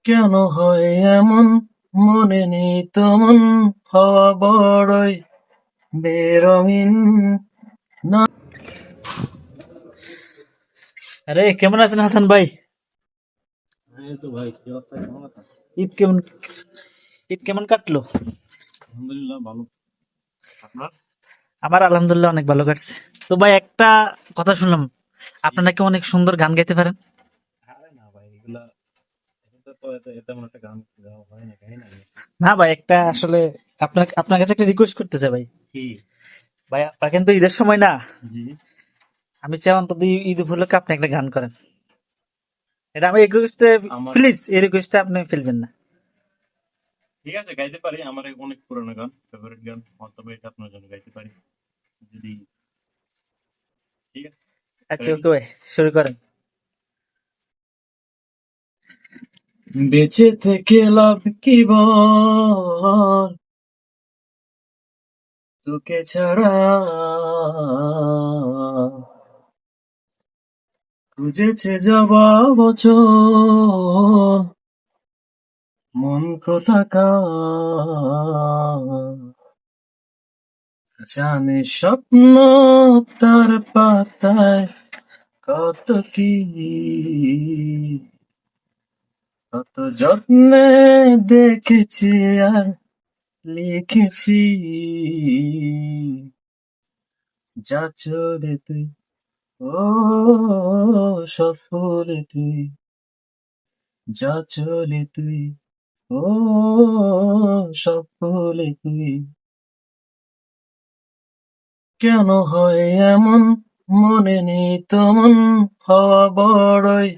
কেন হয় এমন, মনে নেই তেমন, হওয়া বড়ই বেরঙিন না। আরে কেমন আছেন হাসান ভাই? এই তো ভাই, কি অবস্থা, কেমন আছেন? ঈদ কেমন ঈদ কেমন কাটলো? আলহামদুলিল্লাহ ভালো। আপনার? আমার আলহামদুলিল্লাহ অনেক ভালো কাটছে। তো ভাই একটা কথা শুনলাম, জি। আপনার নাকি অনেক সুন্দর গান গাইতে পারেন। আরে না ভাই, এগুলা এখন তো তেমন একটা গান গাওয়া হয় না, গাই না আমি। না ভাই, একটা আসলে আপনার আপনার কাছে একটা রিকোয়েস্ট করতে চাই ভাই। কি? ভাই আপনার কিন্তু ঈদের সময় না, জি। আমি চাই অন্তত ঈদ উপলক্ষে আপনি একটা গান করেন। এটা আমি রিকোয়েস্টে, আমার প্লিজ এই রিকোয়েস্টে আপনি ফেলবেন না। ঠিক আছে, গাইতে পারি। আমার অনেক পুরোনো গান, ফেভারিট গান, তবে এটা আপনার জন্য গাইতে পারি যদি। ঠিক আছে, আচ্ছা রেডি। ওকে ভাই, শুরু করেন। বেঁচে থেকে লাভ কি বল, তোকে ছাড়া খুঁজেছে জবাব বছর, মন কোথাকার জানে স্বপ্ন তার পাতায় কত কি, কত যত্নে দেখেছি আর লিখেছি, যা চলে তুই, ও সব ভুলে তুই, যা চলে তুই, ও সব ভুলে তুই। কেন হয় এমন, মনে নেই তেমন, হওয়া বড়ই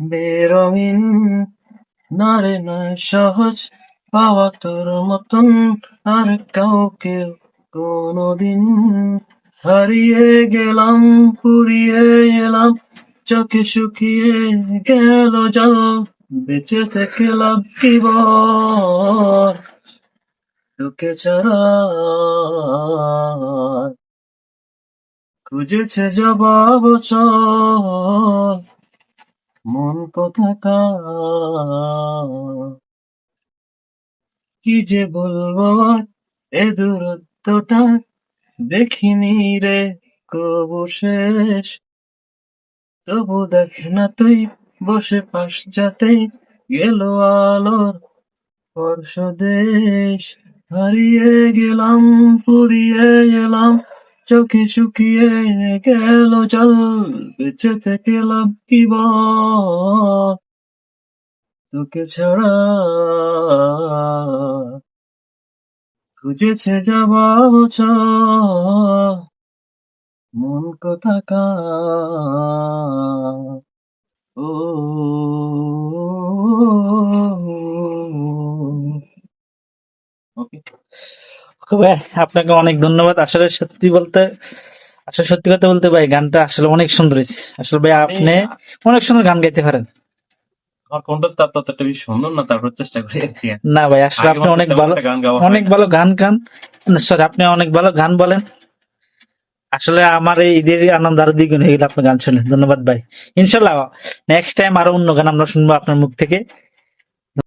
বেরঙিন না রে, নয় সহজ পাওয়া তোর মতন আর কাউকে কোনোদিন। হারিয়ে গেলাম, ফুরিয়ে এলাম, চোখে শুকিয়ে গেল জল, বেঁচে থেকে লাভ কি বল, তোকে ছাড়া খুঁজেছে জবাব চল, মন কোথাকার কি যে বলবো আর, এ দূরত্বটা দেখিনি রে কবু শেষ, তবু দেখ না তুই বসে পাশ যাতেই গেল আলোর স্পর্শদেশ। হারিয়ে গেলাম, ফুরিয়ে এলাম, চোখে শুকিয়ে গেল জল, বেঁচে থেকে লাভ কি বল, তোকে ছাড়া খুঁজেছে জবাব চল, মন কোথাকার, ও ওকে। ওকে ভাই, আপনাকে অনেক ধন্যবাদ। আসলে সত্যি বলতে, আসলে সত্যি কথা বলতে ভাই, গানটা আসলে অনেক সুন্দর হয়েছে। আসলে ভাই আমি আপনি অনেক সুন্দর গান গাইতে পারেন। আমার কণ্ঠ তার ততটা বেশি সুন্দর না, তারপর চেষ্টা করি আর কি। না ভাই, আসলে আগে আপনি মতো অনেক তেমন ভালো, একটা গান গাওয়া হয় অনেক না। ভালো গান গান, সরি আপনি অনেক ভালো গান বলেন। আসলে আমার এই ঈদের আনন্দ আরো দ্বিগুণ হয়ে গেল আপনার গান শুনে। ধন্যবাদ ভাই। ইনশাল্লাহ নেক্সট টাইম আরো অন্য গান আমরা শুনবো আপনার মুখ থেকে।